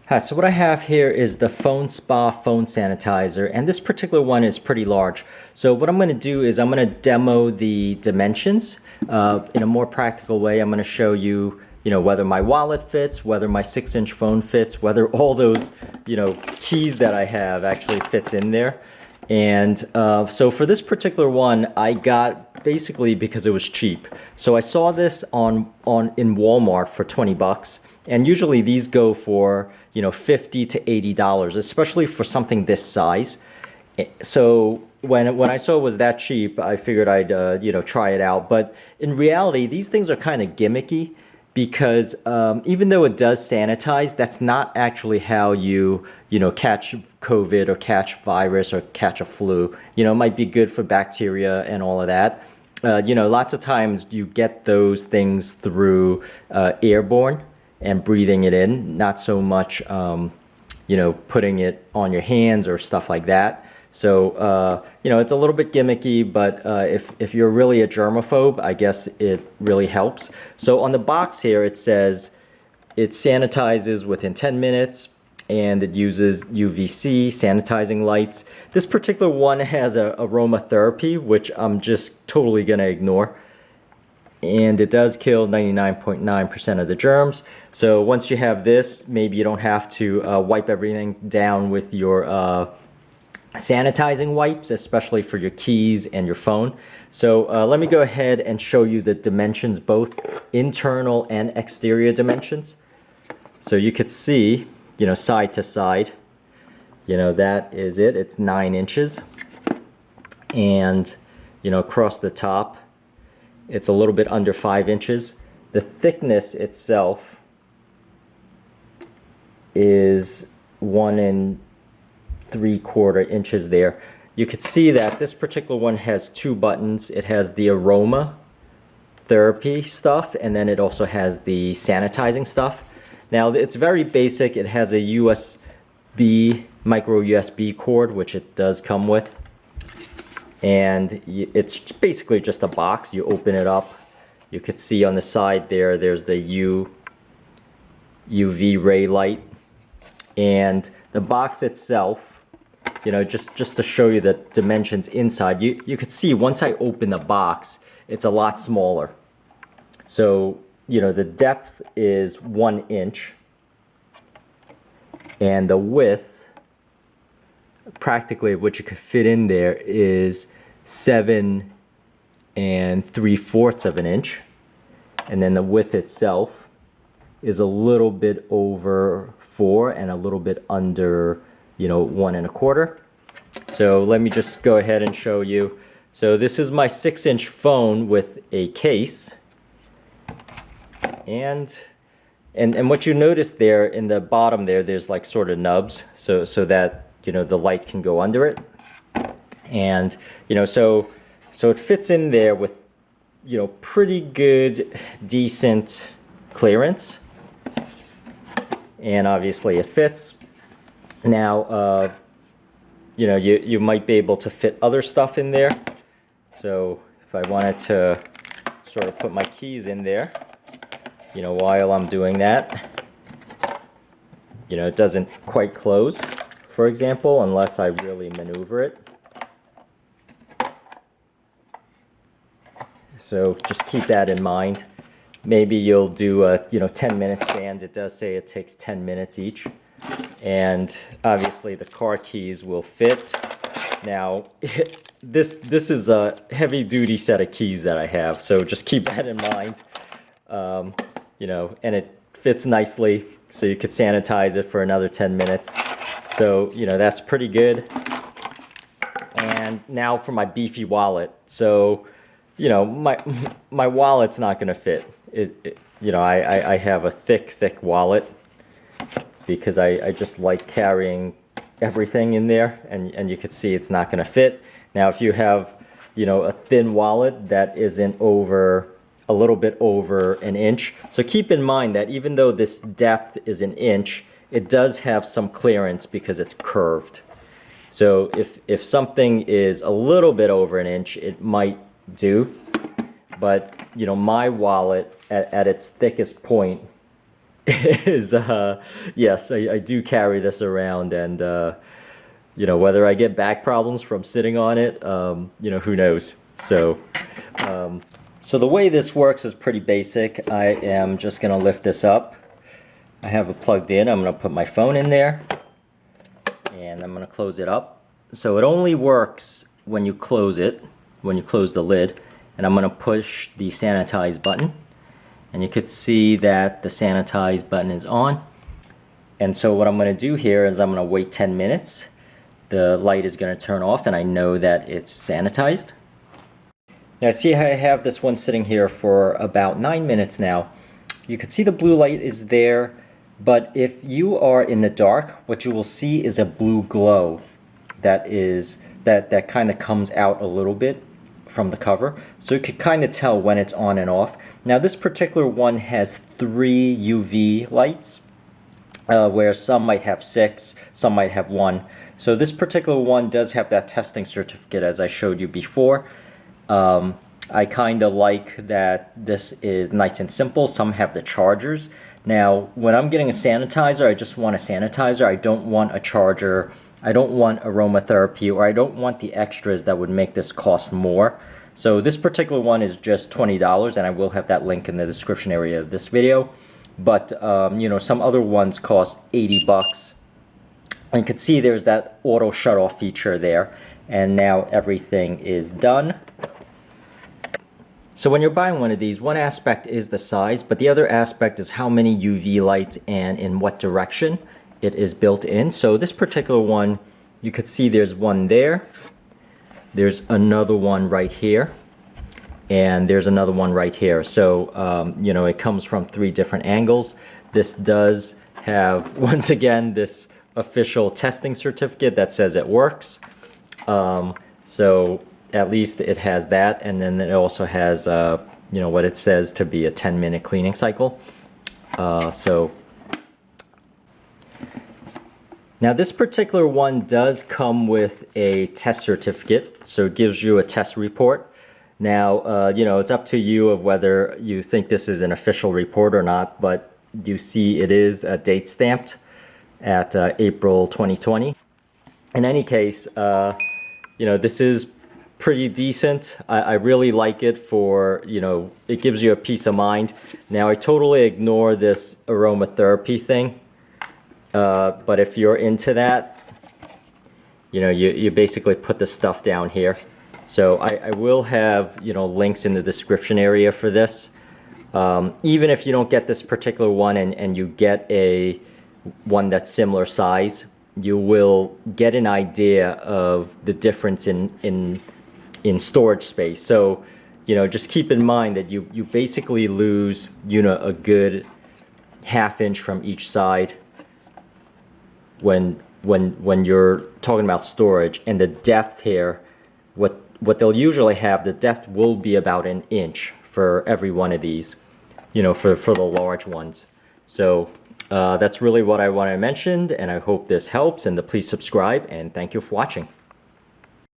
Hi, so what I have here is the PhoneSpa phone sanitizer, and this particular one is pretty large. So what I'm going to do is I'm going to demo the dimensions in a more practical way. I'm going to show you, whether my wallet fits, whether my 6-inch phone fits, whether all those, keys that I have actually fits in there. And so for this particular one, I got basically because it was cheap. So I saw this in Walmart for 20 bucks. And usually these go for, $50 to $80, especially for something this size. So when I saw it was that cheap, I figured I'd, try it out. But in reality, these things are kind of gimmicky because even though it does sanitize, that's not actually how you, catch COVID or catch virus or catch a flu. It might be good for bacteria and all of that. Lots of times you get those things through airborne and breathing it in, not so much, putting it on your hands or stuff like that. So, it's a little bit gimmicky, but if you're really a germaphobe, I guess it really helps. So on the box here, it says it sanitizes within 10 minutes and it uses UVC sanitizing lights. This particular one has aromatherapy, which I'm just totally gonna ignore. And it does kill 99.9% of the germs. So once you have this, maybe you don't have to wipe everything down with your sanitizing wipes, especially for your keys and your phone. So let me go ahead and show you the dimensions, both internal and exterior dimensions. So you could see, side to side, that is it. It's 9 inches. And, across the top, it's a little bit under 5 inches. The thickness itself is 1 3/4 inches there. You could see that this particular one has 2 buttons. It has the aroma therapy stuff, and then it also has the sanitizing stuff. Now it's very basic. It has a USB, micro USB cord, which it does come with. And it's basically just a box. You open it up. You could see on the side there's the UV ray light. And the box itself, just to show you the dimensions inside, you could see once I open the box, it's a lot smaller. So, the depth is 1 inch. And the width, practically what you could fit in there, is 7 3/4 of an inch. And then the width itself is a little bit over 4 and a little bit under 1 1/4. So let me just go ahead and show you. So this is my 6-inch phone with a case. And what you notice there in the bottom there's like sort of nubs so that the light can go under it. And so it fits in there with pretty good, decent clearance. And obviously it fits. Now you might be able to fit other stuff in there. So if I wanted to sort of put my keys in there, while I'm doing that, it doesn't quite close, for example, unless I really maneuver it. So just keep that in mind. Maybe you'll do a 10-minute stands. It does say it takes 10 minutes each. And obviously the car keys will fit. Now this is a heavy duty set of keys that I have, so just keep that in mind. And it fits nicely, so you could sanitize it for another 10 minutes. So, that's pretty good. And now for my beefy wallet. So, my wallet's not going to fit. I have a thick wallet because I just like carrying everything in there, and you can see it's not going to fit. Now, if you have, a thin wallet that isn't a little bit over 1 inch. So keep in mind that even though this depth is 1 inch, it does have some clearance because it's curved. So if something is a little bit over 1 inch, it might do. But my wallet at its thickest point is, yes, I do carry this around, and you know, whether I get back problems from sitting on it, you know, who knows. So, so the way this works is pretty basic. I am just gonna lift this up. I have it plugged in. I'm gonna put my phone in there, and I'm gonna close it up. So it only works when you close it, when you close the lid, and I'm gonna push the sanitize button. And you could see that the sanitize button is on. And so what I'm going to do here is I'm going to wait 10 minutes. The light is going to turn off and I know that it's sanitized. Now see how I have this one sitting here for about 9 minutes now. You can see the blue light is there, but if you are in the dark, what you will see is a blue glow that kind of comes out a little bit from the cover. So you can kind of tell when it's on and off. Now this particular one has 3 UV lights, where some might have 6, some might have 1. So this particular one does have that testing certificate as I showed you before. I kind of like that this is nice and simple. Some have the chargers. Now when I'm getting a sanitizer, I just want a sanitizer. I don't want a charger. I don't want aromatherapy, or I don't want the extras that would make this cost more. So this particular one is just $20, and I will have that link in the description area of this video. But you know, some other ones cost 80 bucks. And you can see there's that auto shut off feature there. And now everything is done. So when you're buying one of these, one aspect is the size, but the other aspect is how many UV lights and in what direction it is built in. So this particular one, you could see there's one there. There's another one right here, and there's another one right here. So, you know, it comes from 3 different angles. This does have, once again, this official testing certificate that says it works. So at least it has that, and then it also has, you know, what it says to be a 10-minute cleaning cycle. Now this particular one does come with a test certificate, so it gives you a test report. Now, you know, it's up to you of whether you think this is an official report or not, but you see it is date stamped at April 2020. In any case, you know, this is pretty decent. I really like it for, you know, it gives you a peace of mind. Now I totally ignore this aromatherapy thing. But if you're into that, you know, you basically put the stuff down here. So I will have, you know, links in the description area for this. Even if you don't get this particular one and you get one that's similar size, you will get an idea of the difference in storage space. So, you know, just keep in mind that you basically lose, you know, a good ½ inch from each side when you're talking about storage. And the depth here, what they'll usually have, the depth will be about 1 inch for every one of these, you know, for the large ones. So that's really what I want to mention, and I hope this helps, and please subscribe, and thank you for watching.